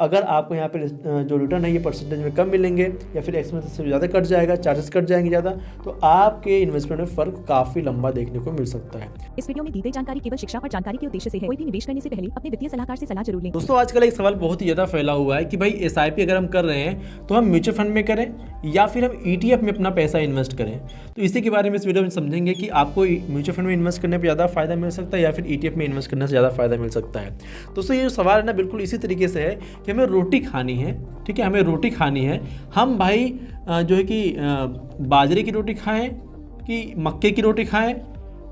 अगर आपको यहाँ पे जो रिटर्न है ये परसेंटेज में कम मिलेंगे या फिर एक्सपेंस से ज़्यादा कट जाएगा, चार्जेस कट जाएंगे ज़्यादा, तो आपके इन्वेस्टमेंट में फ़र्क काफ़ी लंबा देखने को मिल सकता है। इस वीडियो में दी गई जानकारी केवल शिक्षा और जानकारी के उद्देश्य से है। कोई भी निवेश करने से पहले अपने वित्तीय सलाहकार से सलाह जरूर लें। दोस्तों आजकल एक सवाल बहुत ही ज़्यादा फैला हुआ है कि भाई एसआईपी अगर हम कर रहे हैं तो हम म्यूचुअल फंड में करें या फिर हम ईटीएफ में अपना पैसा इन्वेस्ट करें। तो इसी के बारे में इस वीडियो में समझेंगे कि आपको म्यूचुअल फंड में इन्वेस्ट करने पर ज़्यादा फायदा मिल सकता है या फिर ईटीएफ में इन्वेस्ट करने से ज़्यादा फायदा मिल सकता है। दोस्तों ये जो सवाल है ना बिल्कुल इसी तरीके से है कि हमें रोटी खानी है, ठीक है, हमें रोटी खानी है। हम भाई जो है कि बाजरे की रोटी खाएं कि मक्के की रोटी खाएं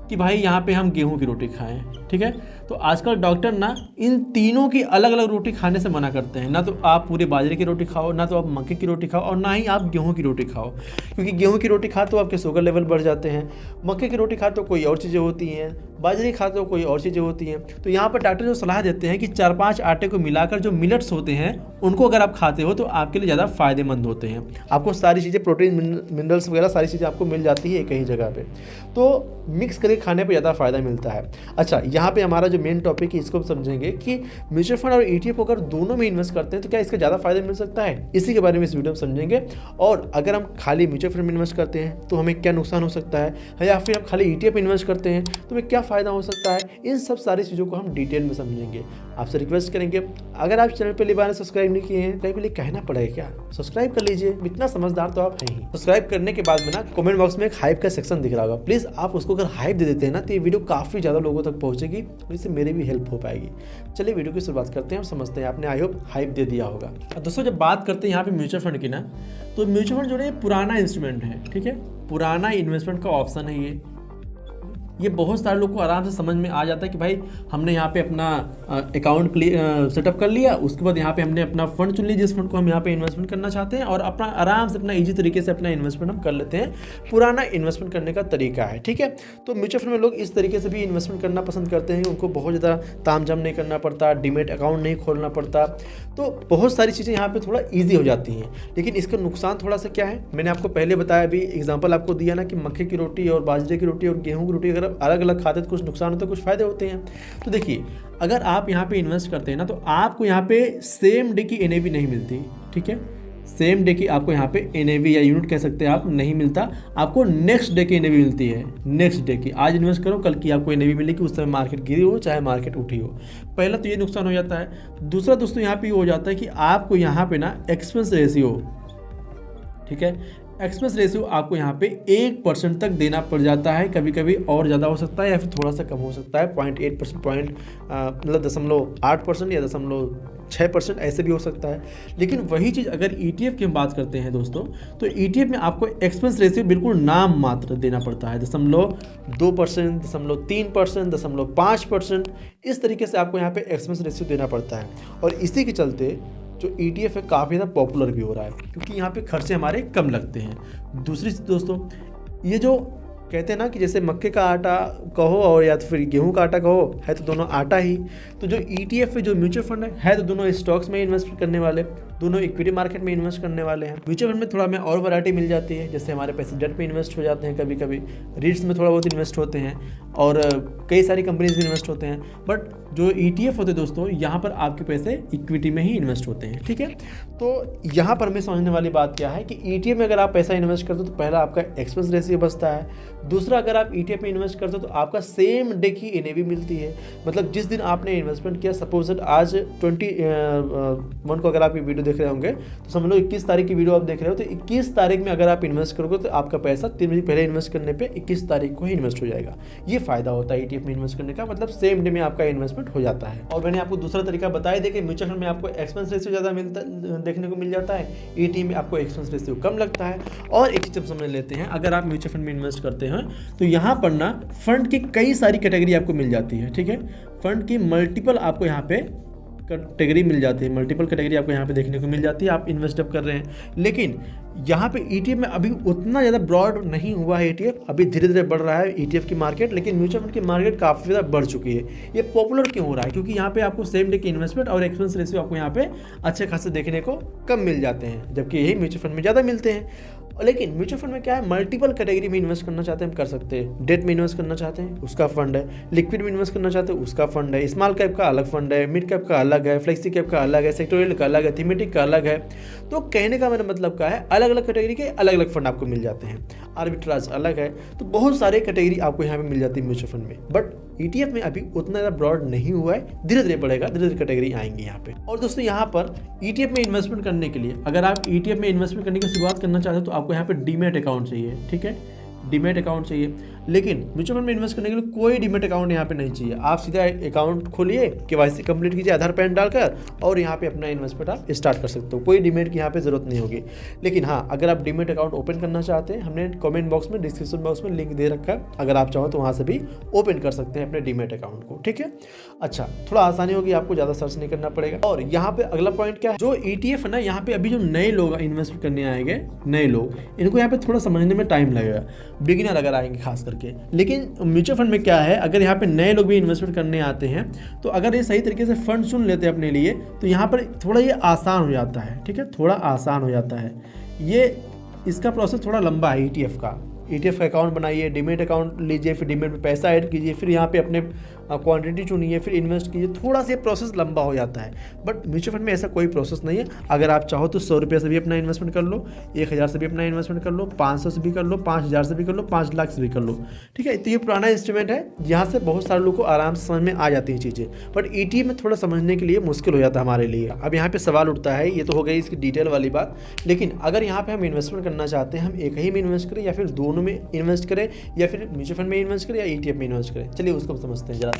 कि भाई यहाँ पे हम गेहूं की रोटी खाएं, ठीक है। तो आजकल डॉक्टर ना इन तीनों की अलग अलग रोटी खाने से मना करते हैं। ना तो आप पूरे बाजरे की रोटी खाओ, ना तो आप मक्के की रोटी खाओ और ना ही आप गेहूं की रोटी खाओ, क्योंकि गेहूं की रोटी खा तो आपके शुगर लेवल बढ़ जाते हैं, मक्के की रोटी खा तो कोई और चीज़ें होती हैं, बाजरे खा तो कोई और चीज़ें होती हैं। तो यहाँ पर डॉक्टर जो सलाह देते हैं कि 4-5 आटे को मिलाकर जो मिलेट्स होते हैं उनको अगर आप खाते हो तो आपके लिए ज़्यादा फायदेमंद होते हैं। आपको सारी चीज़ें प्रोटीन मिनरल्स वगैरह सारी चीज़ें आपको मिल जाती है एक ही जगह पे, तो मिक्स करके खाने पे ज़्यादा फायदा मिलता है। अच्छा, यहाँ पे हमारा जो मेन टॉपिक है इसको समझेंगे कि म्यूचुअल फंड और ईटीएफ अगर दोनों में इन्वेस्ट करते हैं तो क्या इसका ज़्यादा फायदा मिल सकता है, इसी के बारे में इस वीडियो में समझेंगे। और अगर हम खाली म्यूचुअल फंड में इन्वेस्ट करते हैं तो हमें क्या नुकसान हो सकता है, या फिर हम खाली ईटीएफ में इन्वेस्ट करते हैं तो हमें क्या फ़ायदा हो सकता है, इन सब सारी चीज़ों को हम डिटेल में समझेंगे। आपसे रिक्वेस्ट करेंगे अगर आप चैनल पहली बार सब्सक्राइब नहीं किए हैं तो पहले कहना पड़ेगा क्या, सब्सक्राइब कर लीजिए, इतना समझदार तो आप हैं ही। सब्सक्राइब करने के बाद में ना कमेंट बॉक्स में एक हाइप का सेक्शन दिख रहा होगा, प्लीज़ आप उसको अगर हाइप दे देते हैं ना तो ये वीडियो काफ़ी ज़्यादा लोगों तक पहुँचेगी और इससे मेरी भी हेल्प हो पाएगी। चलिए वीडियो की शुरुआत करते हैं और समझते हैं। आपने आई होप हाइप दे दिया होगा। दोस्तों जब बात करते हैं यहाँ पे म्यूचुअल फंड की ना, तो म्यूचुअल फंड जो है पुराना इंस्ट्रूमेंट है, ठीक है, पुराना इन्वेस्टमेंट का ऑप्शन है। ये बहुत सारे लोग को आराम से समझ में आ जाता है कि भाई हमने यहाँ पे अपना अकाउंट सेटअप कर लिया, उसके बाद यहाँ पे हमने अपना फंड चुन लिया जिस फंड को हम यहाँ पे इन्वेस्टमेंट करना चाहते हैं और अपना आराम से अपना इजी तरीके से अपना इन्वेस्टमेंट हम कर लेते हैं। पुराना इन्वेस्टमेंट करने का तरीका है, ठीक है। तो म्यूचुअल फंड में लोग इस तरीके से भी इन्वेस्टमेंट करना पसंद करते हैं, उनको बहुत ज़्यादा तामझाम नहीं करना पड़ता, डीमेट अकाउंट नहीं खोलना पड़ता, तो बहुत सारी चीज़ें यहाँ पर थोड़ा ईजी हो जाती हैं। लेकिन इसका नुकसान थोड़ा सा क्या है, मैंने आपको पहले बताया, अभी एग्जाम्पल आपको दिया ना कि मक्के की रोटी और बाजरे की रोटी और गेहूँ की रोटी अगर अलग अलग खाते तो कुछ नुकसान होते हैं, कुछ फायदे होते हैं। तो देखिए अगर आप यहाँ पे इन्वेस्ट करते हैं ना तो आपको यहाँ पे सेम डे की एनएवी नहीं मिलती, ठीक है, सेम डे की आपको यहाँ पे एनएवी या यूनिट कह सकते हैं आप नहीं मिलता, आपको नेक्स्ट डे की एनएवी मिलती है। नेक्स्ट डे की आज इन्वेस्ट करो कल की आपको एनएवी मिलेगी, उस समय मार्केट गिरी हो चाहे मार्केट उठी हो। पहला तो ये नुकसान हो जाता है। दूसरा दोस्तों यहाँ पे हो जाता है कि आपको यहाँ पे ना एक्सपेंस रेशियो, ठीक है, एक्सपेंस रेशियो आपको यहाँ पे 1% तक देना पड़ जाता है, कभी कभी और ज़्यादा हो सकता है या फिर थोड़ा सा कम हो सकता है, 0.8%, मतलब 0.8% या 0.6% ऐसे भी हो सकता है। लेकिन वही चीज़ अगर ईटीएफ की हम बात करते हैं दोस्तों, तो ईटीएफ में आपको एक्सपेंस रेशियो बिल्कुल नाम मात्र देना पड़ता है, 0.2%, 0.3%, 0.5%, इस तरीके से आपको यहाँ पे एक्सपेंस रेशियो देना पड़ता है। और इसी के चलते जो ईटीएफ है काफ़ी ज़्यादा पॉपुलर भी हो रहा है क्योंकि यहाँ पे खर्चे हमारे कम लगते हैं। दूसरी चीज़ दोस्तों, ये जो कहते हैं ना कि जैसे मक्के का आटा कहो और या तो फिर गेहूं का आटा कहो, है तो दोनों आटा ही। तो जो ईटीएफ है, जो म्यूचुअल फंड है तो दोनों स्टॉक्स में इन्वेस्ट करने वाले, दोनों इक्विटी मार्केट में इन्वेस्ट करने वाले हैं। म्यूचुअल फंड में थोड़ा हमें और वैरायटी मिल जाती है, जैसे हमारे पैसे डेट में इन्वेस्ट हो जाते हैं, कभी कभी रीट्स में थोड़ा बहुत इन्वेस्ट होते हैं और कई सारी कंपनीज में इन्वेस्ट होते हैं। बट जो ईटीएफ होते हैं दोस्तों, यहाँ पर आपके पैसे इक्विटी में ही इन्वेस्ट होते हैं, ठीक है। तो यहाँ पर हमें समझने वाली बात क्या है कि ईटीएफ में अगर आप पैसा इन्वेस्ट करते हो तो पहला आपका एक्सपेंस रेशियो बचता है, दूसरा अगर आप ईटीएफ में इन्वेस्ट करते हो तो आपका सेम डे की एनएवी मिलती है। मतलब जिस दिन आपने इन्वेस्टमेंट किया, सपोज आज 21 को अगर आप ये वीडियो देख रहे होंगे तो समझ लो 21 तारीख की वीडियो आप देख रहे हो, तो 21 तारीख में अगर आप इन्वेस्ट करोगे तो आपका पैसा 3 बजे पहले इन्वेस्ट करने पे 21 तारीख को ही इन्वेस्ट हो जाएगा। ये फायदा होता है ईटीएफ में इन्वेस्ट करने का, मतलब सेम डे में आपका इन्वेस्टमेंट हो जाता है। और मैंने आपको दूसरा तरीका बताया दे कि म्यूचुअल फंड में आपको एक्सपेंस रेशियो ज़्यादा मिलता देखने को मिल जाता है, ईटीएफ में आपको एक्सपेंस रेशियो कम लगता है। और एक चीज़ समझ लेते हैं, अगर आप म्यूचुअल फंड में इन्वेस्ट करते हैं तो यहाँ पर ना फंड की कई सारी कैटेगरी आपको मिल जाती है, ठीक है। फंड की मल्टीपल आपको यहाँ पे कैटेगरी मिल जाती है, मल्टीपल कैटेगरी आपको यहाँ पे देखने को मिल जाती है, आप इन्वेस्ट कर रहे हैं। लेकिन यहाँ पे ETF में अभी उतना ज़्यादा ब्रॉड नहीं हुआ है ETF, अभी धीरे धीरे बढ़ रहा है ETF की मार्केट, लेकिन म्यूचुअल फंड की मार्केट काफ़ी ज़्यादा बढ़ चुकी है। ये पॉपुलर क्यों हो रहा है? क्योंकि यहाँ पे आपको सेम डे की इन्वेस्टमेंट और एक्सपेंस रेशियो आपको यहाँ पे अच्छे खासे देखने को कम मिल जाते हैं, जबकि यही म्यूचुअल फंड में ज़्यादा मिलते हैं। लेकिन म्यूचुअल फंड में क्या है, मल्टीपल कैटेगरी में इन्वेस्ट करना चाहते हैं हम कर सकते हैं। डेट में इन्वेस्ट करना चाहते हैं उसका फंड है, लिक्विड में इन्वेस्ट करना चाहते हैं उसका फंड है, स्मॉल कैप का अलग फंड है, मिड कैप का अलग है, फ्लेक्सी कैप का अलग है, सेक्टोरियल का अलग है, थीमेटिक का अलग है। तो कहने का मेरा मतलब क्या है, अलग अलग कैटेगरी के अलग अलग फंड आपको मिल जाते हैं। आर्बिट्राज अलग है, तो बहुत सारे कैटेगरी आपको यहाँ पे मिल जाती है म्यूचुअल फंड में। बट ETF में अभी उतना ज़्यादा ब्रॉड नहीं हुआ है, धीरे धीरे बढ़ेगा, धीरे धीरे कैटेगरी आएंगी यहाँ पे। और दोस्तों यहाँ पर ETF में इन्वेस्टमेंट करने के लिए, अगर आप ETF में इन्वेस्टमेंट करने की शुरुआत करना चाहते हो तो आपको यहाँ पे डीमैट अकाउंट चाहिए, ठीक है, डीमैट अकाउंट चाहिए। लेकिन म्यूचुअल फंड में इन्वेस्ट करने के लिए कोई डीमैट अकाउंट यहाँ पे नहीं चाहिए। आप सीधा अकाउंट खोलिए, KYC कंप्लीट कीजिए आधार पैन डालकर, और यहाँ पे अपना इन्वेस्टमेंट आप स्टार्ट कर सकते हो। कोई डीमैट की यहाँ पे जरूरत नहीं होगी। लेकिन हाँ, अगर आप डीमैट अकाउंट ओपन करना चाहते हैं, हमने कमेंट बॉक्स में, डिस्क्रिप्शन बॉक्स में लिंक दे रखा है, अगर आप चाहो तो वहाँ से भी ओपन कर सकते हैं अपने डीमैट अकाउंट को, ठीक है। अच्छा, थोड़ा आसानी होगी, आपको ज़्यादा सर्च नहीं करना पड़ेगा। और यहाँ पे अगला पॉइंट क्या है, जो ETF है ना, यहाँ पे अभी जो नए लोग इन्वेस्ट करने आएंगे, नए लोग, इनको यहाँ पे थोड़ा समझने में टाइम लगेगा, बिगिनर अगर आएंगे खास करके। लेकिन म्यूचुअल फंड में क्या है, अगर यहाँ पे नए लोग भी इन्वेस्टमेंट करने आते हैं तो अगर ये सही तरीके से फंड चुन लेते हैं अपने लिए, तो यहाँ पर थोड़ा ये आसान हो जाता है, ठीक है, थोड़ा आसान हो जाता है। ये इसका प्रोसेस थोड़ा लंबा है ETF का। ETF का अकाउंट बनाइए, डीमैट अकाउंट लीजिए, फिर डीमैट में पैसा ऐड कीजिए, फिर यहाँ पे अपने क्वांटिटी चुनिए, फिर इन्वेस्ट कीजिए, थोड़ा सा प्रोसेस लंबा हो जाता है। बट म्यूचुअल फंड में ऐसा कोई प्रोसेस नहीं है। अगर आप चाहो तो 100 रुपये से भी अपना इन्वेस्टमेंट कर लो, 1000 से भी अपना इन्वेस्टमेंट कर लो, 500 से भी कर लो, 5000 से भी कर लो, 5 लाख से भी कर लो, ठीक है। तो ये पुराना इंस्ट्रूमेंट है, यहाँ से बहुत सारे लोगों को आराम से समझ में आ जाती हैं चीज़ें। बट ETF में थोड़ा समझने के लिए मुश्किल हो जाता है हमारे लिए। अब यहाँ पे सवाल उठता है, ये तो हो गई इसकी डिटेल वाली बात, लेकिन अगर यहाँ पे हम इन्वेस्टमेंट करना चाहते हैं, हम एक ही में इन्वेस्ट करें या फिर दोनों में इन्वेस्ट करें, या फिर म्यूचुअल फंड में इन्वेस्ट करें या ETF में इन्वेस्ट करें, चलिए उसको समझते हैं, जरा सा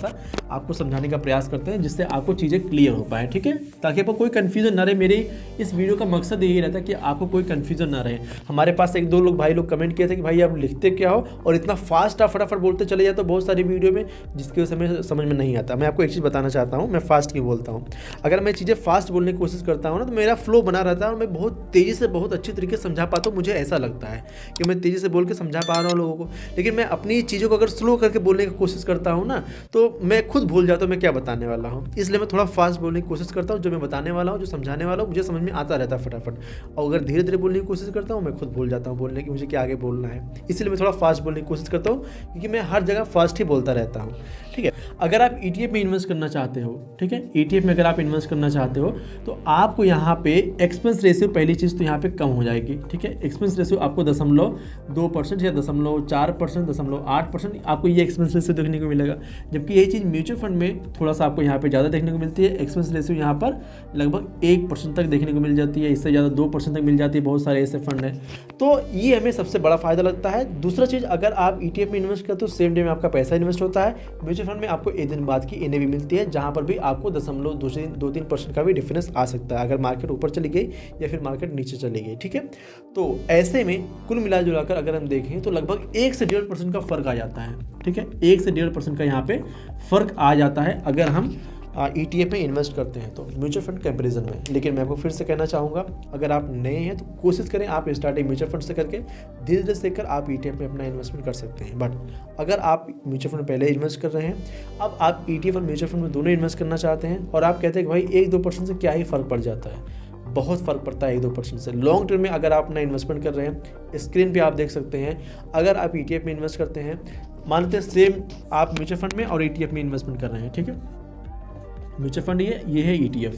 आपको समझाने का प्रयास करते हैं जिससे आपको चीज़ें क्लियर हो पाए, ठीक है, ताकि आपको कोई कंफ्यूजन ना रहे। मेरे इस वीडियो का मकसद यही रहता है कि आपको कोई कंफ्यूजन ना रहे। हमारे पास एक दो लोग भाई लोग कमेंट किए थे कि भाई आप लिखते क्या हो और इतना फास्ट आप फटाफट बोलते चले जाते हो बहुत सारी वीडियो में, जिसकी वजह से समझ में नहीं आता। मैं आपको एक चीज़ बताना चाहता हूँ, मैं फास्ट क्यों बोलता हूँ। अगर मैं चीज़ें फास्ट बोलने की कोशिश करता हूँ ना, तो मेरा फ्लो बना रहता है और मैं बहुत तेज़ी से बहुत अच्छी तरीके से समझा पाता हूँ। मुझे ऐसा लगता है कि मैं तेज़ी से बोल के समझा पा रहा हूँ लोगों को, लेकिन मैं अपनी चीज़ों को अगर स्लो करके बोलने की कोशिश करता हूँ ना, तो मैं खुद भूल जाता हूँ मैं क्या बताने वाला हूँ। इसलिए मैं थोड़ा फास्ट बोलने की कोशिश करता हूँ। जो मैं बताने वाला हूँ, जो समझाने वाला हूँ, मुझे समझ में आता रहता है फटाफट। और अगर धीरे धीरे बोलने की कोशिश करता हूँ, मैं खुद भूल जाता हूँ बोलने की मुझे क्या आगे बोलना है। इसलिए मैं थोड़ा फास्ट बोलने की कोशिश करता हूँ, क्योंकि मैं हर जगह फास्ट ही बोलता रहता हूँ, ठीक है। अगर आप ETF में इन्वेस्ट करना चाहते हो, ठीक है, ETF में अगर आप इन्वेस्ट करना चाहते हो तो आपको यहाँ पे एक्सपेंस रेशियो, पहली चीज़ तो यहाँ पे कम हो जाएगी, ठीक है। एक्सपेंस रेशियो आपको 0.2% या 0.4%, 0.8% आपको ये एक्सपेंस रेशियो देखने को मिलेगा। जबकि यही चीज़ म्यूचुअल फंड में थोड़ा सा आपको यहाँ पे ज़्यादा देखने को मिलती है। एक्सपेंस रेशियो यहाँ पर लगभग 1% तक देखने को मिल जाती है, इससे ज़्यादा 2% तक मिल जाती है। बहुत सारे ऐसे फंड हैं, तो ये हमें सबसे बड़ा फायदा लगता है। दूसरा चीज़, अगर आप ETF में इन्वेस्ट करते हो, सेम डे में आपका पैसा इन्वेस्ट होता है। म्यूचुअल फंड में आपको एक दिन बाद की NAV मिलती है, जहाँ पर भी आपको 0.2-3% का भी डिफरेंस आ सकता है, अगर मार्केट ऊपर चली गई या फिर मार्केट नीचे चली गई, ठीक है। तो ऐसे में कुल मिला जुलाकर अगर हम देखें तो लगभग 1 से 1.5% का फर्क आ जाता है, ठीक है। 1 से 1.5% का यहाँ पे फर्क आ जाता है अगर हम ETF में इन्वेस्ट करते हैं तो म्यूचुअल फंड कंपैरिजन में। लेकिन मैं आपको फिर से कहना चाहूँगा, अगर आप नए हैं तो कोशिश करें आप स्टार्टिंग म्यूचुअल फंड से करके धीरे धीरे सीखकर आप ETF में अपना इन्वेस्टमेंट कर सकते हैं। बट अगर आप म्यूचुअल फंड पहले इन्वेस्ट कर रहे हैं, अब आप ETF और म्यूचुअल फंड में दोनों इन्वेस्ट करना चाहते हैं, और आप कहते हैं कि भाई 1-2% से क्या ही फ़र्क पड़ जाता है, बहुत फ़र्क पड़ता है 1-2% से। लॉन्ग टर्म में अगर आप अपना इन्वेस्टमेंट कर रहे हैं, स्क्रीन पे आप देख सकते हैं, अगर आप ETF में इन्वेस्ट करते हैं, मानते हैं सेम आप म्यूचुअल फंड में और ETF में इन्वेस्टमेंट कर रहे हैं, ठीक है। म्यूचुअल फंड ये है ETF,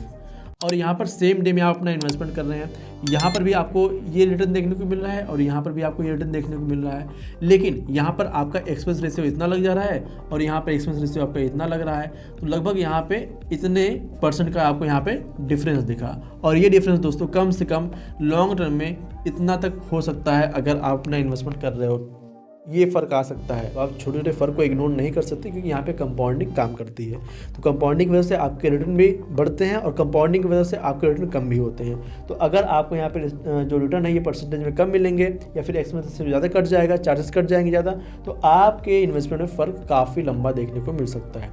और यहाँ पर सेम डे में आप अपना इन्वेस्टमेंट कर रहे हैं। यहाँ पर भी आपको ये रिटर्न देखने को मिल रहा है और यहाँ पर भी आपको ये रिटर्न देखने को मिल रहा है, लेकिन यहाँ पर आपका एक्सपेंस रेशियो इतना लग जा रहा है और यहाँ पर एक्सपेंस रेशियो आपका इतना लग रहा है, तो लगभग यहाँ पे इतने % का आपको यहाँ पे डिफरेंस दिखा। और ये डिफरेंस दोस्तों कम से कम लॉन्ग टर्म में इतना तक हो सकता है अगर आप अपना इन्वेस्टमेंट कर रहे हो, ये फ़र्क आ सकता है। आप छोटे छोटे फ़र्क को इग्नोर नहीं कर सकते, क्योंकि यहाँ पे कंपाउंडिंग काम करती है। तो कंपाउंडिंग की वजह से आपके रिटर्न भी बढ़ते हैं और कंपाउंडिंग की वजह से आपके रिटर्न कम भी होते हैं। तो अगर आपको यहाँ पे जो रिटर्न है ये परसेंटेज में कम मिलेंगे या फिर एक्सपेंस से ज़्यादा कट जाएगा, चार्जेस कट जाएंगे ज़्यादा, तो आपके इन्वेस्टमेंट में फ़र्क काफ़ी लंबा देखने को मिल सकता है।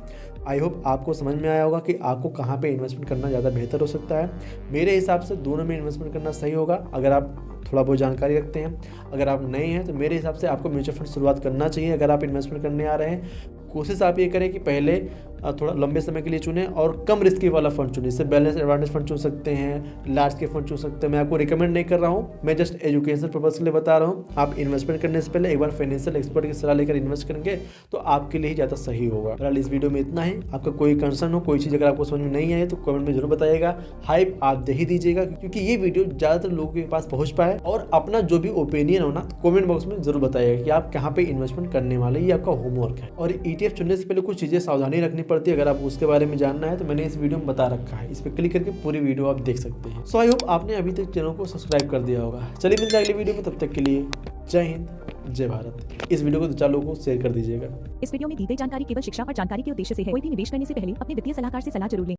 आई होप आपको समझ में आया होगा कि आपको कहाँ पे इन्वेस्टमेंट करना ज़्यादा बेहतर हो सकता है। मेरे हिसाब से दोनों में इन्वेस्टमेंट करना सही होगा अगर आप थोड़ा बहुत जानकारी रखते हैं। अगर आप नए हैं तो मेरे हिसाब से आपको म्यूचुअल फंड शुरुआत करना चाहिए। अगर आप इन्वेस्टमेंट करने आ रहे हैं, कोशिश आप ये करें कि पहले थोड़ा लंबे समय के लिए चुनें और कम रिस्की वाला फंड चुनें। इससे बैलेंस एडवांटेज फंड चुन सकते हैं, लार्ज के फंड चुन सकते हैं। मैं आपको रिकमेंड नहीं कर रहा हूँ, मैं जस्ट एजुकेशन पर्पज़ के लिए बता रहा हूँ। आप इन्वेस्टमेंट करने से पहले एक बार फाइनेंशियल एक्सपर्ट की सलाह लेकर इन्वेस्ट करेंगे तो आपके लिए ही ज़्यादा सही होगा। फिलहाल इस वीडियो में इतना ही। आपका कोई कंसर्न हो, कोई चीज़ अगर आपको समझ में नहीं आए तो कमेंट में जरूर बताइएगा। हाइप आप दे ही दीजिएगा क्योंकि ये वीडियो ज़्यादातर लोगों के पास पहुँच पाए। और अपना जो भी ओपिनियन हो ना कमेंट बॉक्स में जरूर बताइएगा कि आप कहाँ पे इन्वेस्टमेंट करने वाले, ये आपका होमवर्क है। और ETF चुनने से पहले कुछ चीज़ें सावधानी रखनी पड़ती है। अगर आप उसके बारे में जानना है तो मैंने इस वीडियो में बता रखा है, इस पर क्लिक करके पूरी वीडियो आप देख सकते हैं। सो आई होप आपने अभी तक चैनल को सब्सक्राइब कर दिया होगा। चलिए मिलते हैं अगली वीडियो में, तब तक के लिए जय हिंद, जय भारत। इस वीडियो को 2-4 लोगों को शेयर कर दीजिएगा। इस वीडियो में दी गई जानकारी केवल शिक्षा और जानकारी के उद्देश्य से है। कोई भी निवेश करने से पहले अपने वित्तीय सलाहकार से सलाह जरूर लें।